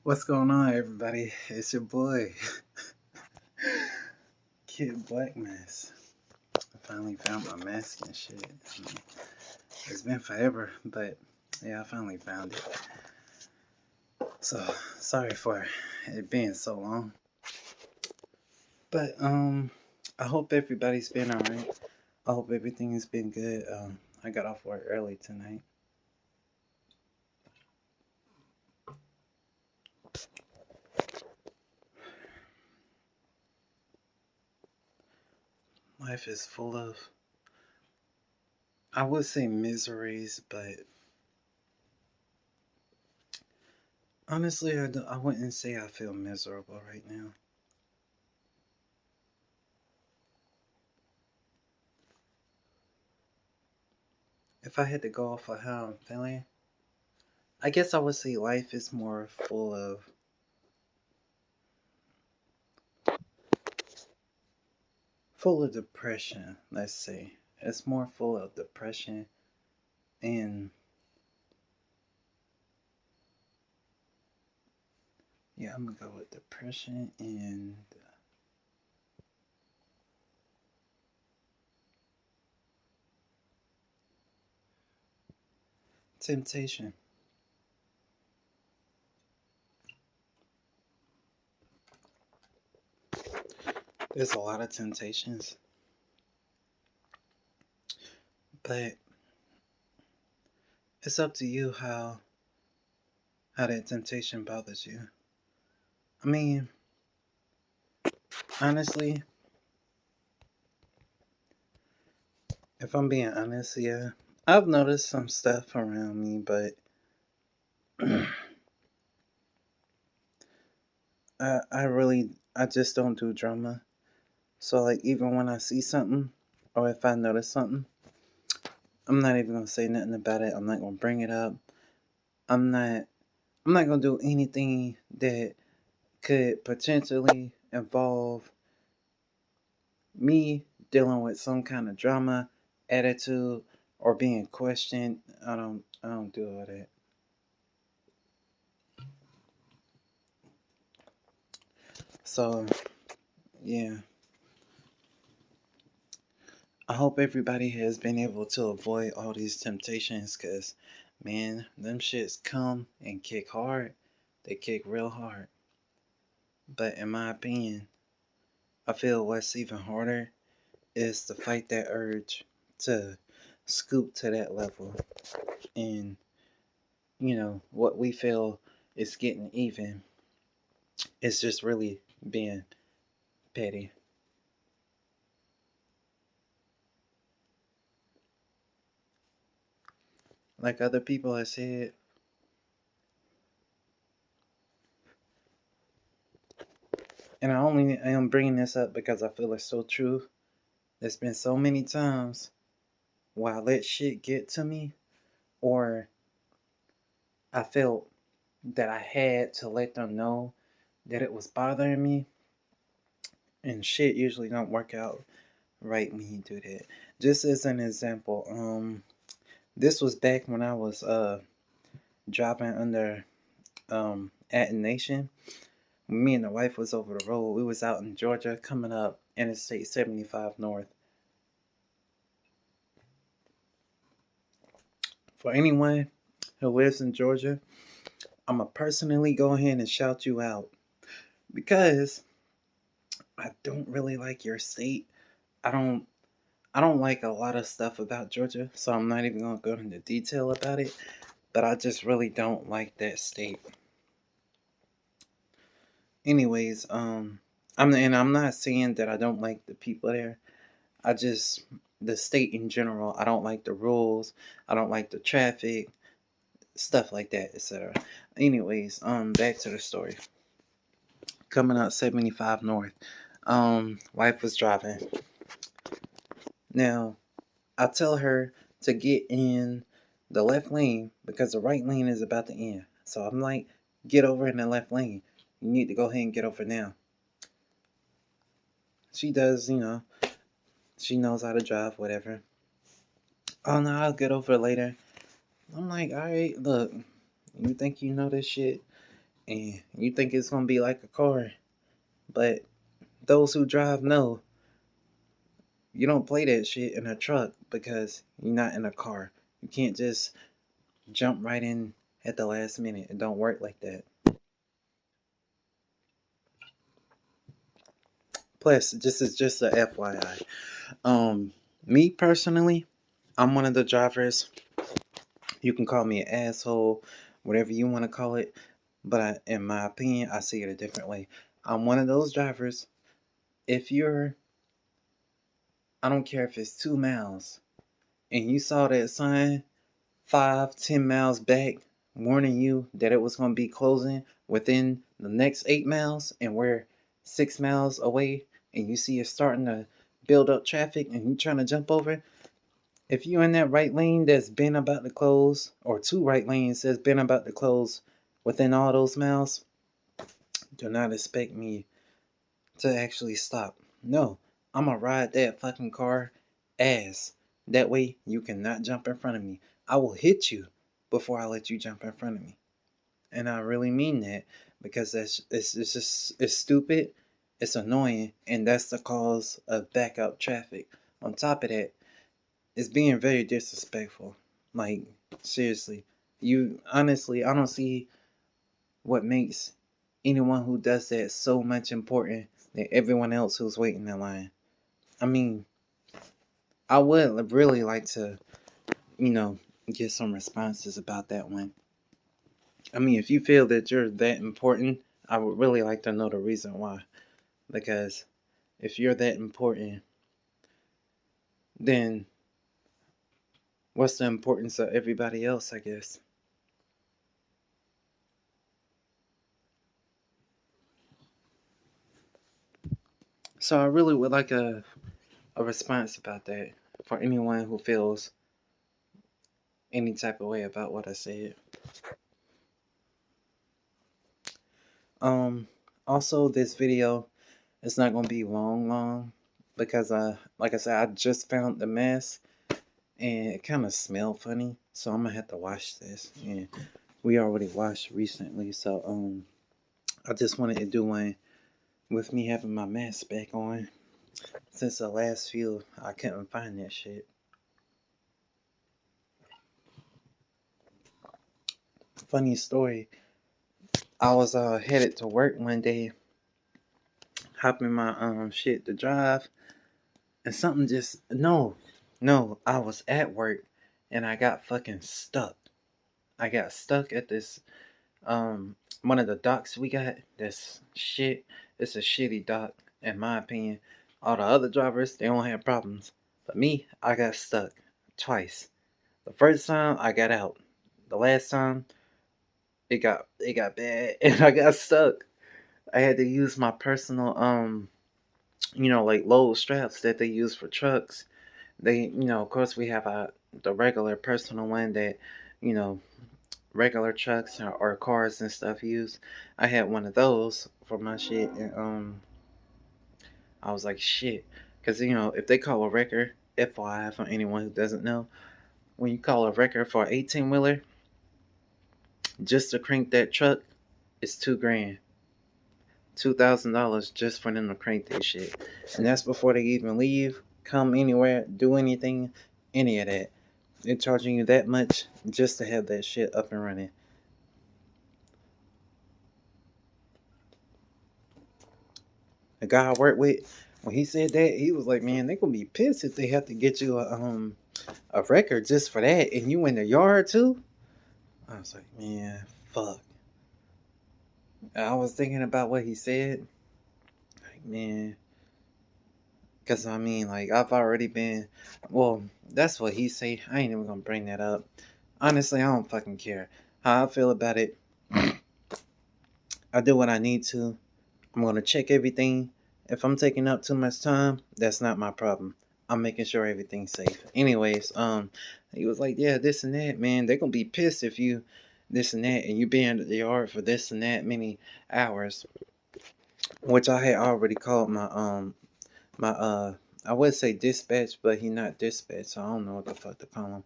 What's going on, everybody? It's your boy, Kid Black Mess. I finally found my mask and shit. It's been forever, but yeah, I finally found it. So sorry for it being so long, but I hope everybody's been alright. I hope everything has been good. I got off work early tonight. Life is full of, I would say, miseries, but honestly, I wouldn't say I feel miserable right now. If I had to go off of how I'm feeling, I guess I would say life is more full of depression, let's say. It's more full of depression and yeah, I'm gonna go with depression and temptation. There's a lot of temptations, but it's up to you how that temptation bothers you. I mean, honestly, if I'm being honest, yeah, I've noticed some stuff around me, but I just don't do drama. So like even when I see something or if I notice something, I'm not even gonna say nothing about it. I'm not gonna bring it up. I'm not I'm not gonna do anything that could potentially involve me dealing with some kind of drama, attitude, or being questioned. I don't do all that. So yeah. I hope everybody has been able to avoid all these temptations because man, them shits come and kick hard. They kick real hard. But in my opinion, I feel what's even harder is to fight that urge to scoop to that level. And, what we feel is getting even. It's just really being petty. Like other people have said, and I am bringing this up because I feel it's so true. There's been so many times where I let shit get to me, or I felt that I had to let them know that it was bothering me, and shit usually don't work out right when you do that. Just as an example, this was back when I was driving under at Nation. When me and the wife was over the road. We was out in Georgia coming up Interstate 75 North. For anyone who lives in Georgia, I'ma personally go ahead and shout you out because I don't really like your state. I don't I don't like a lot of stuff about Georgia, so I'm not even gonna go into detail about it. But I just really don't like that state. Anyways, I'm not saying that I don't like the people there. I just the state in general. I don't like the rules. I don't like the traffic, stuff like that, etc. Anyways, back to the story. Coming up 75 North. Wife was driving. Now, I tell her to get in the left lane because the right lane is about to end. So I'm like, get over in the left lane. You need to go ahead and get over now. She does, she knows how to drive, whatever. Oh no, I'll get over later. I'm like, alright, look, you think you know this shit? and you think it's gonna be like a car, but those who drive know you don't play that shit in a truck because you're not in a car. You can't just jump right in at the last minute. It don't work like that. Plus, this is just a FYI. Me personally, I'm one of the drivers. You can call me an asshole, whatever you want to call it, but in my opinion, I see it a different way. I'm one of those drivers. If you're, I don't care if it's 2 miles, and you saw that sign 5, 10 miles back, warning you that it was going to be closing within the next 8 miles, and we're 6 miles away, and you see it starting to build up traffic, and you trying to jump over. If you in that right lane that's been about to close, or two right lanes that's been about to close within all those miles, do not expect me to actually stop. No, I'm gonna ride that fucking car ass. That way you cannot jump in front of me. I will hit you before I let you jump in front of me. And I really mean that because it's just it's stupid, it's annoying, and that's the cause of backup traffic. On top of that, it's being very disrespectful. Like, seriously. You honestly, I don't see what makes anyone who does that so much important than everyone else who's waiting in line. I mean, I would really like to, you know, get some responses about that one. I mean, if you feel that you're that important, I would really like to know the reason why. Because if you're that important, then what's the importance of everybody else, I guess? So I really would like a response about that for anyone who feels any type of way about what I said. Um, Also, this video is not gonna be long because like I said, I just found the mess and it kind of smelled funny, so I'm gonna have to wash this. And we already washed recently, so I just wanted to do one with me having my mask back on. Since the last few, I couldn't find that shit. Funny story. I was headed to work one day, hopping my shit to drive, and something just no, I was at work and I got fucking stuck. I got stuck at this one of the docks we got. This shit. It's a shitty dock, in my opinion. All the other drivers, they don't have problems. But me, I got stuck twice. The first time I got out. The last time it got bad and I got stuck. I had to use my personal like load straps that they use for trucks. They, of course we have the regular personal one that, you know, regular trucks or cars and stuff use. I had one of those for my shit, and I was like, shit, because if they call a wrecker, FYI for anyone who doesn't know, when you call a wrecker for an 18 wheeler, just to crank that truck, it's 2 grand. $2,000 just for them to crank that shit. And that's before they even leave, come anywhere, do anything, any of that. They're charging you that much just to have that shit up and running. The guy I work with, when he said that, he was like, "Man, they gonna be pissed if they have to get you a record just for that, and you in the yard too." I was like, "Man, fuck." I was thinking about what he said, like, man, because I mean, like, I've already been. Well, that's what he say. I ain't even gonna bring that up. Honestly, I don't fucking care how I feel about it. I do what I need to. I'm gonna check everything. If I'm taking up too much time, that's not my problem. I'm making sure everything's safe. Anyways, he was like, yeah, this and that, man. They're gonna be pissed if you this and that, and you be in the yard for this and that many hours. Which I had already called my I would say dispatch, but he not dispatch, so I don't know what the fuck to call him.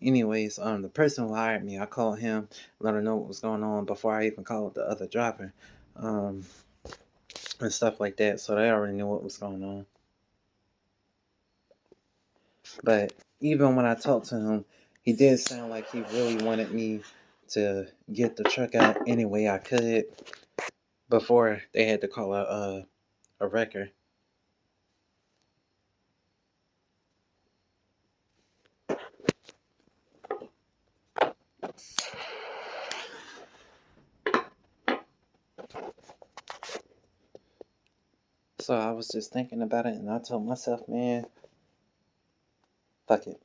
Anyways, the person who hired me, I called him, let her know what was going on before I even called the other driver, and stuff like that. So they already knew what was going on. But even when I talked to him, he did sound like he really wanted me to get the truck out any way I could before they had to call a wrecker. So I was just thinking about it, and I told myself, man, fuck it.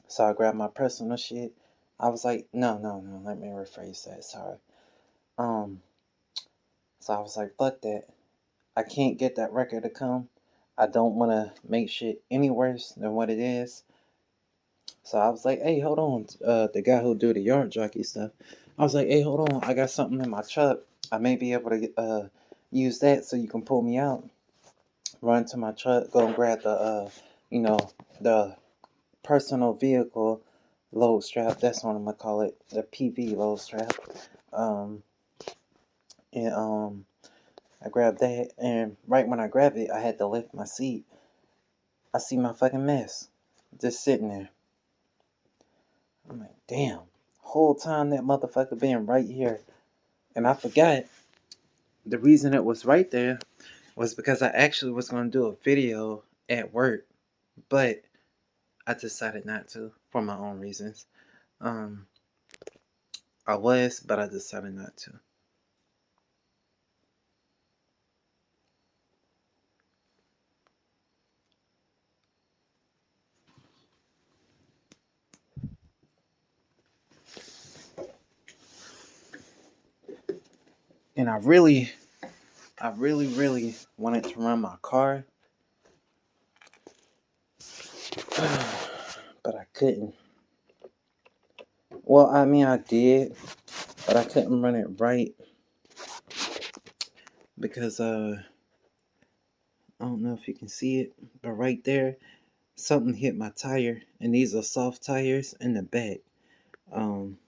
So I grabbed my personal shit. I was like, no, let me rephrase that. Sorry. Um, so I was like, fuck that. I can't get that record to come. I don't want to make shit any worse than what it is. So I was like, hey, hold on. The guy who do the yard jockey stuff. I was like, hey, hold on. I got something in my truck. I may be able to use that so you can pull me out. Run to my truck, go and grab the, the personal vehicle load strap. That's what I'm gonna call it, the PV load strap. Um, and I grabbed that, and right when I grabbed it, I had to lift my seat. I see my fucking mess just sitting there. I'm like, damn. Whole time that motherfucker been right here, and I forgot the reason it was right there was because I actually was gonna do a video at work, but I decided not to for my own reasons. Um, I was, but I decided not to. And I really, really wanted to run my car, but I couldn't. Well, I mean, I did, but I couldn't run it right because I don't know if you can see it, but right there, something hit my tire, and these are soft tires in the back. Um,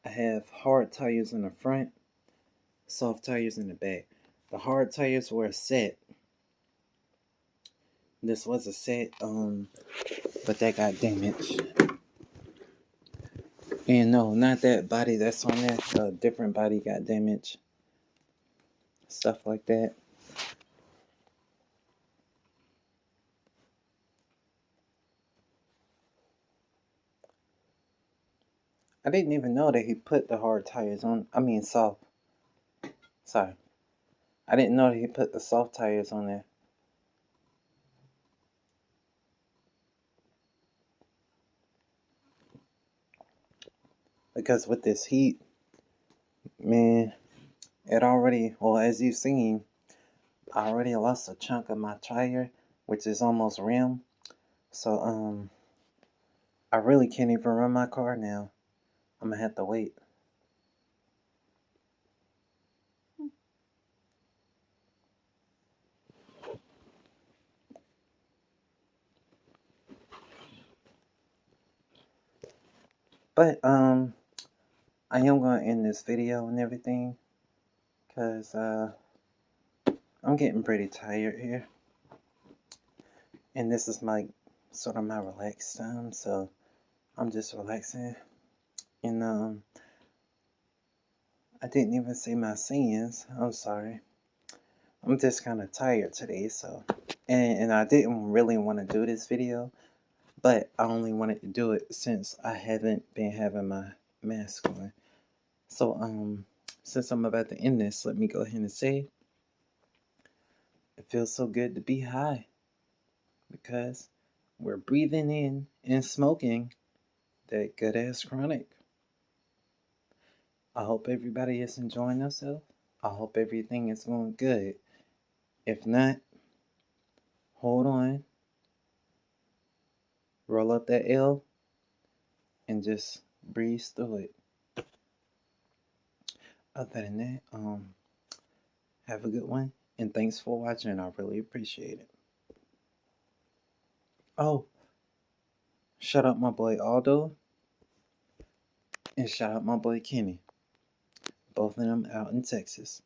I have hard tires in the front, soft tires in the back. The hard tires were a set. This was a set, but that got damaged. And no, not that body that's on there. A different body got damaged. Stuff like that. I didn't even know that he put the hard tires on. I mean, soft. Sorry. I didn't know that he put the soft tires on there. Because with this heat, man, it already, well, as you've seen, I already lost a chunk of my tire, which is almost rim. So, I really can't even run my car now. I'm gonna have to wait. But, I am gonna end this video and everything. Because, I'm getting pretty tired here. And this is my, sort of my relaxed time. So, I'm just relaxing. And, I didn't even say my sins. I'm sorry. I'm just kind of tired today, so. And I didn't really want to do this video, but I only wanted to do it since I haven't been having my mask on. So, since I'm about to end this, let me go ahead and say it feels so good to be high because we're breathing in and smoking that good ass chronic. I hope everybody is enjoying themselves. I hope everything is going good. If not, hold on, roll up that L, and just breeze through it. Other than that, have a good one, and thanks for watching. I really appreciate it. Oh, Shout out my boy Aldo and shout out my boy Kenny. Both of them out in Texas.